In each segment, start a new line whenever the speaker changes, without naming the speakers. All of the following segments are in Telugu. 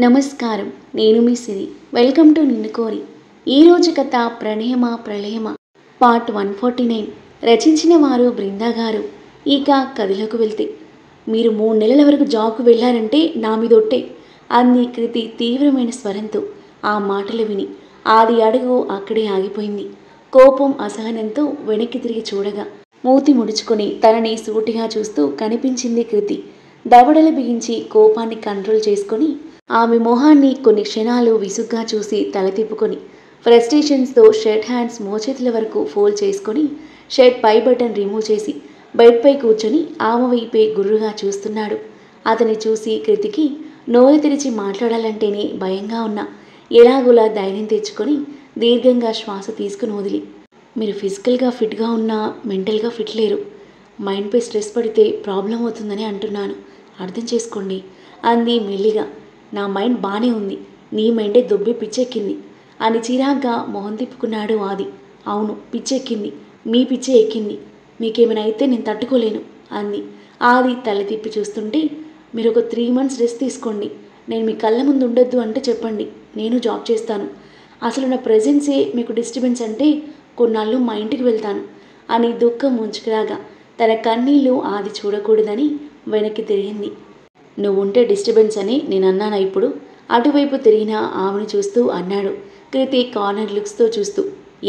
నమస్కారం. నేను మీ సిరి. వెల్కమ్ టు నిన్ను కోరి. ఈరోజు కథ ప్రణయమ ప్రళయమ పార్ట్ 149. రచించిన వారు బృందా గారు. ఇక కథలోకి వెళ్తే, మీరు 3 నెలల వరకు జాబ్కు వెళ్ళారంటే నా మీదొట్టే అంది కృతి తీవ్రమైన స్వరంతో. ఆ మాటలు విని ఆది అడుగు అక్కడే ఆగిపోయింది. కోపం అసహనంతో వెనక్కి తిరిగి చూడగా మూతి ముడుచుకొని తనని సూటిగా చూస్తూ కనిపించింది కృతి. దవడలు బిగించి కోపాన్ని కంట్రోల్ చేసుకొని ఆమె మొహాన్ని కొన్ని క్షణాలు విసుగ్గా చూసి తల తిప్పుకొని ఫ్రస్ట్రేషన్స్తో షర్ట్ హ్యాండ్స్ మోచేతుల వరకు ఫోల్డ్ చేసుకొని షర్ట్ పై బటన్ రిమూవ్ చేసి బెడ్పై కూర్చొని ఆమె వైపే గుర్రుగా చూస్తున్నాడు. అతన్ని చూసి కృతికి నోరు తెరిచి మాట్లాడాలంటేనే భయంగా ఉన్నా ఎలాగోలా ధైర్యం తెచ్చుకొని దీర్ఘంగా శ్వాస తీసుకుని వదిలి, మీరు ఫిజికల్గా ఫిట్గా ఉన్నా మెంటల్గా ఫిట్ లేరు. మైండ్పై స్ట్రెస్ పడితే ప్రాబ్లం అవుతుందని అంటున్నాను, అర్థం చేసుకోండి అంది మెల్లిగా. నా మైండ్ బానే ఉంది, నీ మైండే దొబ్బి పిచ్చెక్కింది అని చిరాగ్గా మొహం తిప్పుకున్నాడు ఆది. అవును, పిచ్చెక్కింది, మీ పిచ్చే ఎక్కింది. మీకేమైనా అయితే నేను తట్టుకోలేను అంది. ఆది తల తిప్పి చూస్తుంటే, మీరు ఒక 3 months రెస్ట్ తీసుకోండి. నేను మీ కళ్ళ ముందు ఉండొద్దు అంటే చెప్పండి, నేను జాబ్ చేస్తాను. అసలు నా ప్రెజెన్సే మీకు డిస్టర్బెన్స్ అంటే కొన్నాళ్ళు మా ఇంటికి వెళ్తాను అని దుఃఖం ముంచుకురాగా తన కన్నీళ్లు ఆది చూడకూడదని వెనక్కి తిరిగింది. నువ్వుంటే డిస్టర్బెన్స్ అని నేను అన్నానా ఇప్పుడు? అటువైపు తిరిగిన ఆమెను చూస్తూ అన్నాడు కృతి కార్నర్ లుక్స్తో చూస్తూ.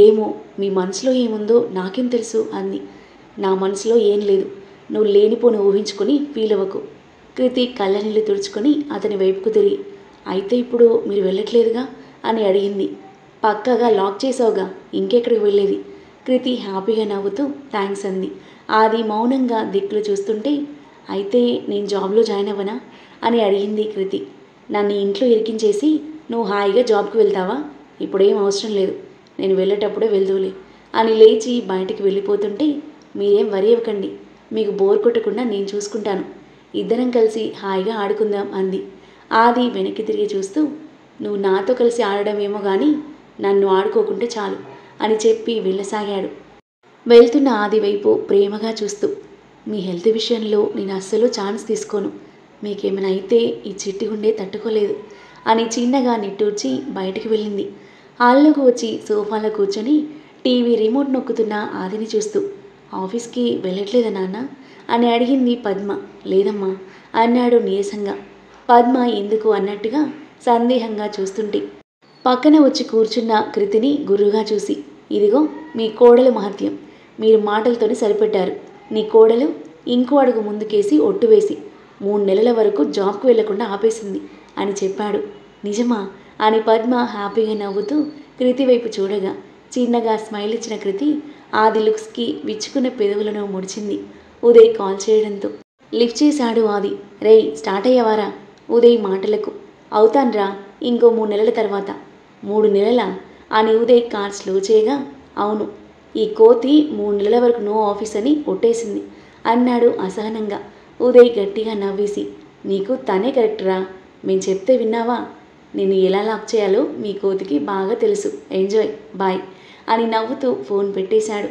ఏమో, మీ మనసులో ఏముందో నాకేం తెలుసు అంది. నా మనసులో ఏం లేదు, నువ్వు లేనిపోని ఊహించుకొని ఫీల్ అవ్వకు. కృతి కళ్ళ నీళ్ళు తుడుచుకొని అతని వైపుకు తిరిగి, అయితే ఇప్పుడు మీరు వెళ్ళట్లేదుగా అని అడిగింది. పక్కగా లాక్ చేసావుగా, ఇంకెక్కడికి వెళ్ళేది? కృతి హ్యాపీగా నవ్వుతూ థ్యాంక్స్ అంది. అది మౌనంగా దిక్కులు చూస్తుంటే, అయితే నేను జాబ్లో జాయిన్ అవ్వనా అని అడిగింది కృతి. నన్ను ఇంట్లో ఇరికించేసి నువ్వు హాయిగా జాబ్కి వెళ్తావా? ఇప్పుడేం అవసరం లేదు, నేను వెళ్ళేటప్పుడే వెళ్దూలే అని లేచి బయటికి వెళ్ళిపోతుంటే, మీరేం వరి అవ్వకండి, మీకు బోర్ కొట్టకుండా నేను చూసుకుంటాను, ఇద్దరం కలిసి హాయిగా ఆడుకుందాం అంది. ఆది వెనక్కి తిరిగి చూస్తూ, నువ్వు నాతో కలిసి ఆడడమేమో కానీ నన్ను ఆడుకోకుంటే చాలు అని చెప్పి వెళ్ళసాగాడు. వెళ్తున్న ఆది వైపు ప్రేమగా చూస్తూ, మీ హెల్త్ విషయంలో నేను అస్సలు ఛాన్స్ తీసుకోను, మీకేమైనా అయితే ఈ చిట్టి గుండె తట్టుకోలేదు అని చిన్నగా నిట్టూర్చి బయటికి వెళ్ళింది. హాల్లోకి వచ్చి సోఫాలో కూర్చొని టీవీ రిమోట్ నొక్కుతున్న ఆదిని చూస్తూ, ఆఫీస్కి వెళ్ళట్లేదా నాన్న అని అడిగింది పద్మ. లేదమ్మా అన్నాడు నీరసంగా. పద్మ ఎందుకు అన్నట్టుగా సందేహంగా చూస్తుంటే పక్కన వచ్చి కూర్చున్న కృతిని గుర్రుగా చూసి, ఇదిగో మీ కోడలు మహత్యం, మీరు మాటలతోనే సరిపెట్టారు. నీ కోడలు ఇంకో అడుగు ముందుకేసి ఒట్టు వేసి 3 నెలల వరకు జాబ్కి వెళ్లకుండా ఆపేసింది అని చెప్పాడు. నిజమా అని పద్మ హ్యాపీగా నవ్వుతూ కృతి వైపు చూడగా చిన్నగా స్మైల్ ఇచ్చిన కృతి ఆది లుక్స్కి విచ్చుకున్న పెదవులను ముడిచింది. ఉదయ్ కాల్ చేయడంతో లిఫ్ట్ చేశాడు ఆది. రేయ్, స్టార్ట్ అయ్యేవారా? ఉదయ్ మాటలకు అవుతాన్రా, ఇంకో 3 నెలల తర్వాత. 3 నెలలా అని ఉదయ్ కార్ స్లో చేయగా, అవును, ఈ కోతి 3 నెలల వరకు నో ఆఫీస్ అని ఒట్టేసింది అన్నాడు అసహనంగా. ఉదయ్ గట్టిగా నవ్వేసి, నీకు తనే కరెక్టరా, మేము చెప్తే విన్నావా? నేను ఎలా లాక్ చేయాలో మీ కోతికి బాగా తెలుసు, ఎంజాయ్, బాయ్ అని నవ్వుతూ ఫోన్ పెట్టేశాడు.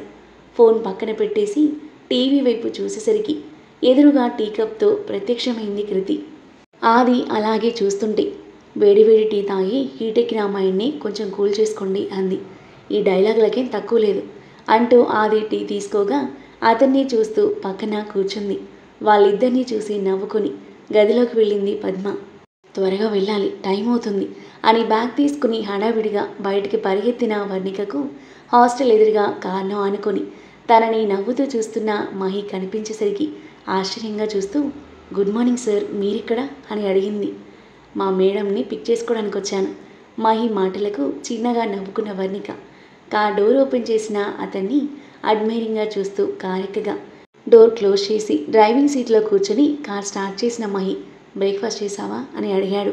ఫోన్ పక్కన పెట్టేసి టీవీ వైపు చూసేసరికి ఎదురుగా టీ కప్తో ప్రత్యక్షమైంది కృతి. ఆది అలాగే చూస్తుంటే, వేడివేడి టీ తాగి హీటెక్కిన మైండ్ని కొంచెం కూల్ చేసుకోండి అంది. ఈ డైలాగులకేం తక్కువ లేదు అంటూ ఆది టీ తీసుకోగా అతన్ని చూస్తూ పక్కన కూర్చుంది. వాళ్ళిద్దరినీ చూసి నవ్వుకొని గదిలోకి వెళ్ళింది పద్మ. త్వరగా వెళ్ళాలి, టైం అవుతుంది అని బ్యాగ్ తీసుకుని హడావిడిగా బయటికి పరిగెత్తిన వర్ణికకు హాస్టల్ ఎదురుగా కార్ను ఆనుకొని తనని నవ్వుతూ చూస్తున్న మహి కనిపించేసరికి ఆశ్చర్యంగా చూస్తూ, గుడ్ మార్నింగ్ సార్, మీరిక్కడ అని అడిగింది. మా మేడంని పిక్ చేసుకోవడానికి వచ్చాను. మహి మాటలకు చిన్నగా నవ్వుకున్న వర్ణిక కార్ డోర్ ఓపెన్ చేసిన అతన్ని అడ్మైరింగ్గా చూస్తూ కారెక్కగా డోర్ క్లోజ్ చేసి డ్రైవింగ్ సీట్లో కూర్చొని కార్ స్టార్ట్ చేసిన మహి, బ్రేక్ఫాస్ట్ చేసావా అని అడిగాడు.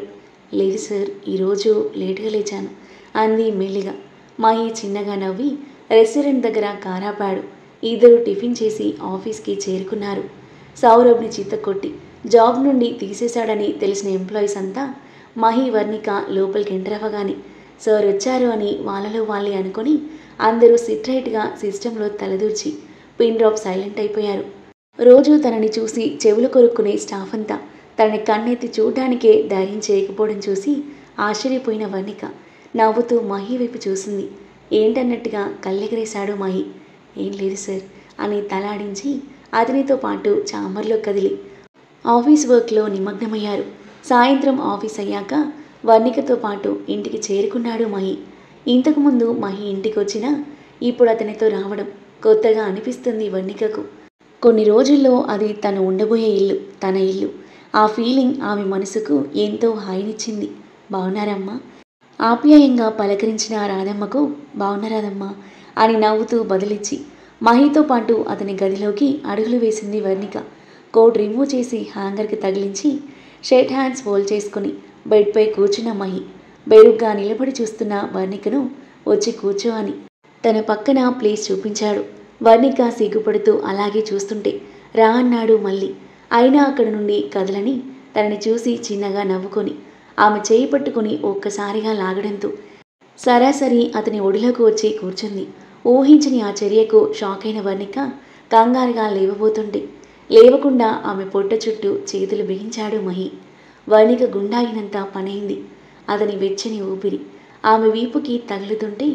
లేదు సార్, ఈరోజు లేటుగా లేచాను అంది మెల్లిగా. మహి చిన్నగా నవ్వి రెస్టారెంట్ దగ్గర కార్ ఆపాడు. ఇద్దరు టిఫిన్ చేసి ఆఫీస్కి చేరుకున్నారు. సౌరభ్ని చిత్తకొట్టి జాబ్ నుండి తీసేశాడని తెలిసిన ఎంప్లాయీస్ అంతా మహి వర్ణిక లోపలికి ఎంటర్ అవ్వగానే సార్ వచ్చారు అని వాళ్ళలో వాళ్ళే అనుకొని అందరూ సిట్రైట్గా సిస్టంలో తలదూర్చి పిన్ డ్రాప్ సైలెంట్ అయిపోయారు. రోజు తనని చూసి చెవులు కొరుక్కునే స్టాఫ్ అంతా తనని కన్నెత్తి చూడడానికే ధైర్యం చేయకపోవడం చూసి ఆశ్చర్యపోయిన వర్ణిక నవ్వుతూ మహి వైపు చూసింది. ఏంటన్నట్టుగా కళ్ళెగరేశాడు మహి. ఏం లేదు సార్ అని తలాడించి అతనితో పాటు ఛాంబర్లో కదిలి ఆఫీస్ వర్క్లో నిమగ్నమయ్యారు. సాయంత్రం ఆఫీస్ అయ్యాక వర్ణికతో పాటు ఇంటికి చేరుకున్నాడు మహి. ఇంతకుముందు మహి ఇంటికి వచ్చినా ఇప్పుడు అతనితో రావడం కొత్తగా అనిపిస్తుంది వర్ణికకు. కొన్ని రోజుల్లో అది తను ఉండబోయే ఇల్లు, తన ఇల్లు. ఆ ఫీలింగ్ ఆమె మనసుకు ఎంతో హాయినిచ్చింది. బాగున్నారమ్మా? ఆప్యాయంగా పలకరించిన రాధమ్మకు బాగున్నారాదమ్మా అని నవ్వుతూ బదులిచ్చి మహితో పాటు అతని గదిలోకి అడుగులు వేసింది వర్ణిక. కోట్ రిమూవ్ చేసి హ్యాంగర్కి తగిలించి షర్ట్ హ్యాండ్స్ ఫోల్డ్ చేసుకుని బెడ్పై కూర్చున్న మహి బెరుగ్గా నిలబడి చూస్తున్న వర్ణికను వచ్చి కూర్చో అని తన పక్కన ప్లేస్ చూపించాడు. వర్ణిక సిగ్గుపడుతూ అలాగే చూస్తుంటే రా అన్నాడు మళ్ళీ. అయినా అక్కడి నుండి కదలని తనని చూసి చిన్నగా నవ్వుకొని ఆమె చేయి పట్టుకుని ఒక్కసారిగా లాగడంతో సరాసరి అతని ఒడిలోకి వచ్చి కూర్చుంది. ఊహించని ఆ చర్యకు షాక్ అయిన వర్ణిక కంగారుగా లేవబోతుంటే లేవకుండా ఆమె పొట్ట చుట్టూ చేతులు బిగించాడు మహి. వర్ణిక గుండాగినంత పనైంది. అతని వెచ్చని ఊపిరి ఆమె వీపుకి తగులుతుంటే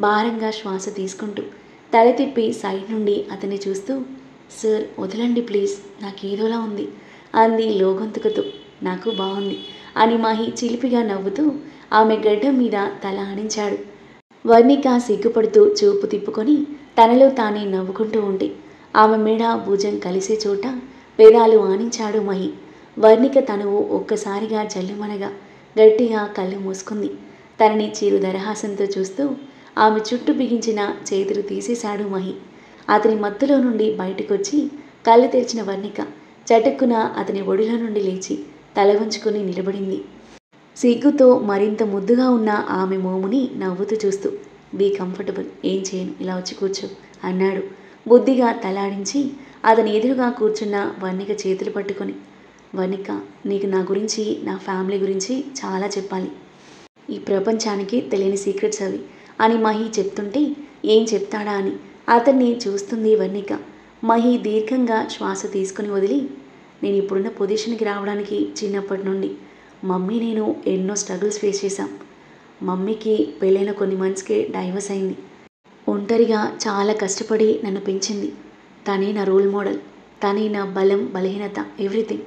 భారంగా శ్వాస తీసుకుంటూ తల తిప్పి సైడ్ నుండి అతన్ని చూస్తూ సార్ వదలండి ప్లీజ్, నాకేదోలా ఉంది అంది లోగొంతుకతో. నాకు బాగుంది అని మహి చిలిపిగా నవ్వుతూ ఆమె గడ్డం మీద తల ఆనించాడు. వర్ణిక సిగ్గుపడుతూ చూపు తిప్పుకొని తనలో తానే నవ్వుకుంటూ ఉంటే ఆమె మెడ భుజం కలిసే చోట పెదాలు ఆనించాడు మహి. వర్ణిక తనువు ఒక్కసారిగా జల్లుమనగా గట్టిగా కళ్ళు మూసుకుంది. తనని చిరు దరహాసంతో చూస్తూ ఆమె చుట్టూ బిగించిన చేతులు తీసేశాడు మహి. అతని మత్తులో నుండి బయటకొచ్చి కళ్ళు తెరిచిన వర్ణిక చటుక్కున అతని ఒడిలో నుండి లేచి తల వంచుకొని నిలబడింది. సిగ్గుతో మరింత ముద్దుగా ఉన్న ఆమె మోముని నవ్వుతూ చూస్తూ బీ కంఫర్టబుల్, ఏం చేయను, ఇలా వచ్చి కూర్చో అన్నాడు బుద్ధిగా తలాడించి అతని ఎదురుగా కూర్చున్న వర్ణిక చేతులు పట్టుకొని. వర్ణిక, నీకు నా గురించి, నా ఫ్యామిలీ గురించి చాలా చెప్పాలి. ఈ ప్రపంచానికి తెలియని సీక్రెట్స్ అవి అని మహి చెప్తుంటే ఏం చెప్తాడా అని అతన్ని చూస్తుంది వర్ణిక. మహి దీర్ఘంగా శ్వాస తీసుకుని వదిలి, నేను ఇప్పుడున్న పొజిషన్కి రావడానికి చిన్నప్పటి నుండి మమ్మీ నేను ఎన్నో స్ట్రగుల్స్ ఫేస్ చేశాం. మమ్మీకి పెళ్ళైన కొన్ని మంత్స్కే డైవర్స్ అయింది. ఒంటరిగా చాలా కష్టపడి నన్ను పెంచింది. తనే నా రోల్ మోడల్, తనే నా బలం బలహీనత ఎవ్రీథింగ్.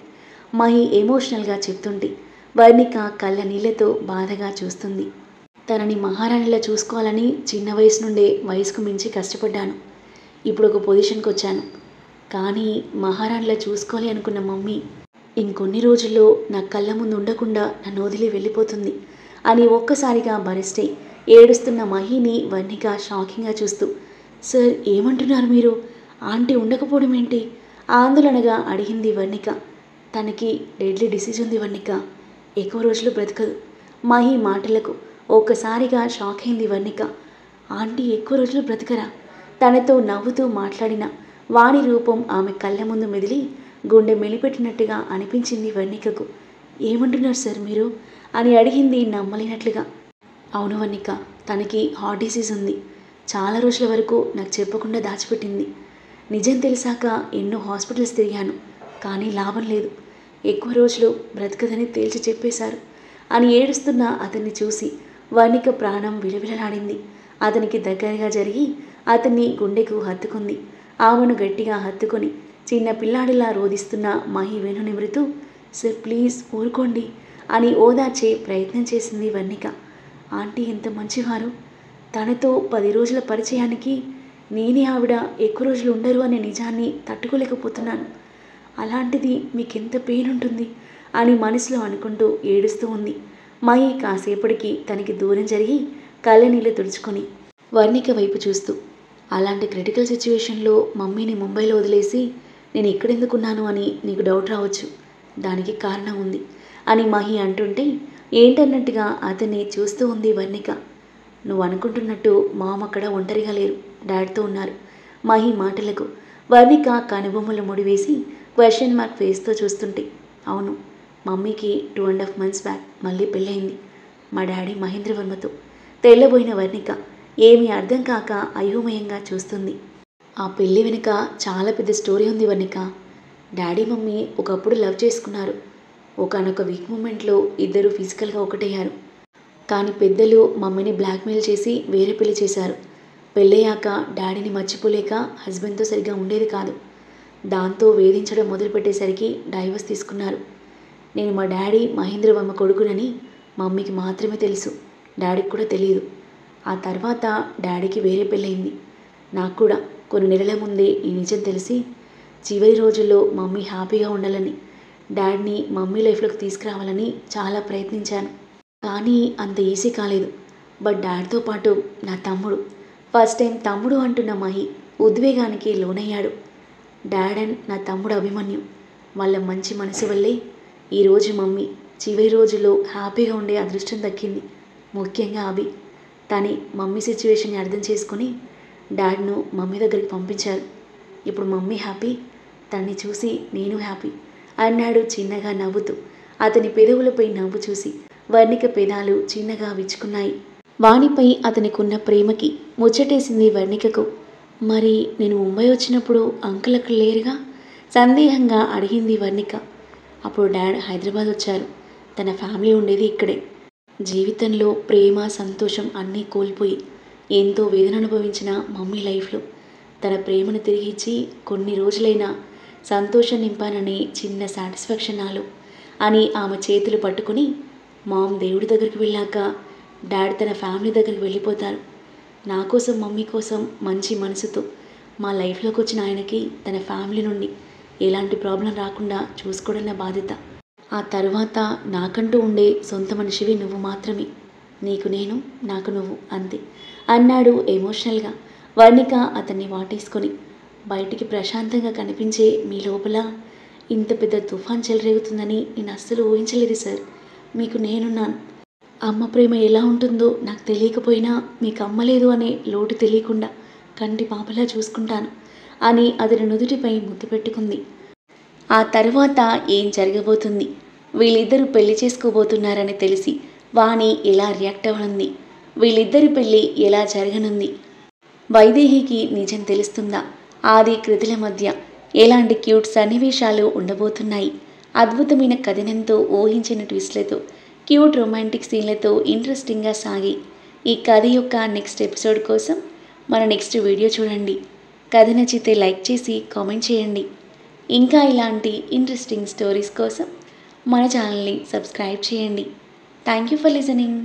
మహి ఎమోషనల్గా చెప్తుంటే వర్ణిక కళ్ళ నీళ్లతో బాధగా చూస్తుంది. తనని మహారాణిలా చూసుకోవాలని చిన్న వయసు నుండే వయసుకు మించి కష్టపడ్డాను. ఇప్పుడు ఒక పొజిషన్కి వచ్చాను. కానీ మహారాణిలా చూసుకోవాలి అనుకున్న మమ్మీ ఇంకొన్ని రోజుల్లో నా కళ్ళ ముందు ఉండకుండా నన్ను వదిలి వెళ్ళిపోతుంది అని ఒక్కసారిగా బరిస్టై ఏడుస్తున్న మహిని వర్ణిక షాకింగ్గా చూస్తూ, సార్ ఏమంటున్నారు మీరు? ఆంటీ ఉండకపోవడం ఏంటి? ఆందోళనగా అడిగింది వర్ణిక. తనకి డెడ్లీ డిసీజ్ ఉంది వర్ణిక, ఎక్కువ రోజులు బ్రతకదు. మహి మాటలకు ఒక్కసారిగా షాక్ అయింది వర్ణిక. ఆంటీ ఎక్కువ రోజులు బ్రతకరా? తనతో నవ్వుతూ మాట్లాడిన వాణి రూపం ఆమె కళ్ళ ముందు మెదిలి గుండె మెలిపెట్టినట్టుగా అనిపించింది వర్ణికకు. ఏమంటున్నారు సార్ మీరు అని అడిగింది నమ్మలేనట్లుగా. అవును వర్ణిక, తనకి హార్ట్ డిసీజ్ ఉంది. చాలా రోజుల వరకు నాకు చెప్పకుండా దాచిపెట్టింది. నిజం తెలిసాక ఎన్నో హాస్పిటల్స్ తిరిగాను, కానీ లాభం లేదు. ఎక్కువ రోజులు బ్రతకదని తేల్చి చెప్పేశారు అని ఏడుస్తున్న అతన్ని చూసి వర్ణిక ప్రాణం విలవిలలాడింది. అతనికి దగ్గరగా జరిగి అతన్ని గుండెకు హత్తుకుంది. ఆమెను గట్టిగా హత్తుకొని చిన్న పిల్లాడిలా రోదిస్తున్న మహి వెను నిమురుతూ, సార్ ప్లీజ్ ఊరుకోండి అని ఓదార్చే ప్రయత్నం చేసింది వర్ణిక. ఆంటీ ఎంత మంచివారు. తనతో 10 రోజుల పరిచయానికి నేనే ఆవిడ ఎక్కువ రోజులు ఉండరు అనే నిజాన్ని తట్టుకోలేకపోతున్నాను. అలాంటిది మీకెంత పెయిన్ ఉంటుంది అని మనసులో అనుకుంటూ ఏడుస్తూ ఉంది. మహి కాసేపటికి తనకి దూరం జరిగి కళ్ళ నీళ్ళు తుడుచుకొని వర్ణిక వైపు చూస్తూ, అలాంటి క్రిటికల్ సిచ్యువేషన్లో మమ్మీని ముంబైలో వదిలేసి నేను ఇక్కడెందుకున్నాను అని నీకు డౌట్ రావచ్చు. దానికి కారణం ఉంది అని మహి అంటుంటే ఏంటన్నట్టుగా అతన్ని చూస్తూ ఉంది వర్ణిక. నువ్వు అనుకుంటున్నట్టు మామ అక్కడ ఒంటరిగా లేరు, డాడ్తో ఉన్నారు. మహి మాటలకు వర్ణిక కనుబొమ్మలు ముడివేసి క్వశ్చన్ మార్క్ ఫేస్తో చూస్తుంటే, అవును, మమ్మీకి 2.5 months బ్యాక్ మళ్ళీ పెళ్ళయింది మా డాడీ మహేంద్రవర్మతో. తెల్లబోయిన వర్ణిక ఏమీ అర్థం కాక అయోమయంగా చూస్తుంది. ఆ పెళ్ళి వెనుక చాలా పెద్ద స్టోరీ ఉంది వర్ణిక. డాడీ మమ్మీ ఒకప్పుడు లవ్ చేసుకున్నారు. ఒకానొక వీక్ మూమెంట్లో ఇద్దరు ఫిజికల్గా ఒకటయ్యారు. కానీ పెద్దలు మమ్మీని బ్లాక్మెయిల్ చేసి వేరే పెళ్లి చేశారు. పెళ్ళయ్యాక డాడీని మర్చిపోలేక హస్బెండ్తో సరిగ్గా ఉండేది కాదు. దాంతో వేధించడం మొదలుపెట్టేసరికి డైవర్స్ తీసుకున్నారు. నేను మా డాడీ మహేంద్రవర్మ కొడుకునని మమ్మీకి మాత్రమే తెలుసు, డాడీకి కూడా తెలియదు. ఆ తర్వాత డాడీకి వేరే పెళ్ళయింది. నాకు కూడా కొన్ని నెలల ముందే ఈ నిజం తెలిసి చివరి రోజుల్లో మమ్మీ హ్యాపీగా ఉండాలని, డాడీని మమ్మీ లైఫ్లోకి తీసుకురావాలని చాలా ప్రయత్నించాను. కానీ అంత ఈజీ కాలేదు. బట్ డాడ్తో పాటు నా తమ్ముడు, ఫస్ట్ టైం తమ్ముడు అంటున్న మహి ఉద్వేగానికి లోనయ్యాడు. డాడ్ అండ్ నా తమ్ముడు అభిమన్యు వాళ్ళ మంచి మనసు వల్లే ఈరోజు మమ్మీ చివరి రోజుల్లో హ్యాపీగా ఉండే అదృష్టం దక్కింది. ముఖ్యంగా అభి తని మమ్మీ సిచ్యువేషన్ని అర్థం చేసుకుని డాడ్ను మమ్మీ దగ్గరికి పంపించారు. ఇప్పుడు మమ్మీ హ్యాపీ, తన్ని చూసి నేను హ్యాపీ అన్నాడు చిన్నగా నవ్వుతూ. అతని పెదవులపై నవ్వు చూసి వర్ణిక పెదాలు చిన్నగా విచ్చుకున్నాయి. వానిపై అతనికున్న ప్రేమకి ముచ్చటేసింది వర్ణికకు. మరి నేను ముంబై వచ్చినప్పుడు అంకుల్ అక్కడ లేరుగా? సందేహంగా అడిగింది వర్ణిక. అప్పుడు డాడ్ హైదరాబాద్ వచ్చారు. తన ఫ్యామిలీ ఉండేది ఇక్కడే. జీవితంలో ప్రేమ సంతోషం అన్నీ కోల్పోయి ఎంతో వేదన అనుభవించిన మమ్మీ లైఫ్లో తన ప్రేమను తిరిగి ఇచ్చి కొన్ని రోజులైనా సంతోషం నింపాననే చిన్న సాటిస్ఫాక్షన్ నాలో అని ఆమె చేతులు పట్టుకుని మామ్ దేవుడి దగ్గరికి వెళ్ళాక డాడ్ తన ఫ్యామిలీ దగ్గరికి వెళ్ళిపోతారు. నా కోసం మమ్మీ కోసం మంచి మనసుతో మా లైఫ్లోకి వచ్చిన ఆయనకి తన ఫ్యామిలీ నుండి ఎలాంటి ప్రాబ్లం రాకుండా చూసుకోవడం నా బాధ్యత. ఆ తర్వాత నాకంటూ ఉండే సొంత మనిషివి నువ్వు మాత్రమే. నీకు నేను, నాకు నువ్వు, అంతే అన్నాడు ఎమోషనల్గా. వర్ణిక అతన్ని వాటేసుకొని, బయటికి ప్రశాంతంగా కనిపించే మీ లోపల ఇంత పెద్ద తుఫాన్ చెలరేగుతుందని నేను అస్సలు ఊహించలేదు సార్. మీకు నేనున్నాను. అమ్మ ప్రేమ ఎలా ఉంటుందో నాకు తెలియకపోయినా మీకు అమ్మ లేదు అనే లోటు తెలియకుండా కంటి పాపలా చూసుకుంటాను అని అతని నుదుటిపై ముద్దు పెట్టుకుంది. ఆ తర్వాత ఏం జరగబోతుంది, వీళ్ళిద్దరూ పెళ్లి చేసుకోబోతున్నారని తెలిసి వాణి ఎలా రియాక్ట్ అవ్వనుంది, వీళ్ళిద్దరి పెళ్ళి ఎలా జరగనుంది, వైదేహికి నిజం తెలుస్తుందా, ఆది కృతుల మధ్య ఎలాంటి క్యూట్ సన్నివేశాలు ఉండబోతున్నాయి. అద్భుతమైన కథనంతో ఊహించిన ట్విస్ట్లతో క్యూట్ రొమాంటిక్ సీన్లతో ఇంట్రెస్టింగ్గా సాగి ఈ కథ యొక్క నెక్స్ట్ ఎపిసోడ్ కోసం మన నెక్స్ట్ వీడియో చూడండి. కథ నచ్చితే లైక్ చేసి కామెంట్ చేయండి. ఇంకా ఇలాంటి ఇంట్రెస్టింగ్ స్టోరీస్ కోసం మన ఛానల్ని సబ్స్క్రైబ్ చేయండి. Thank you for listening.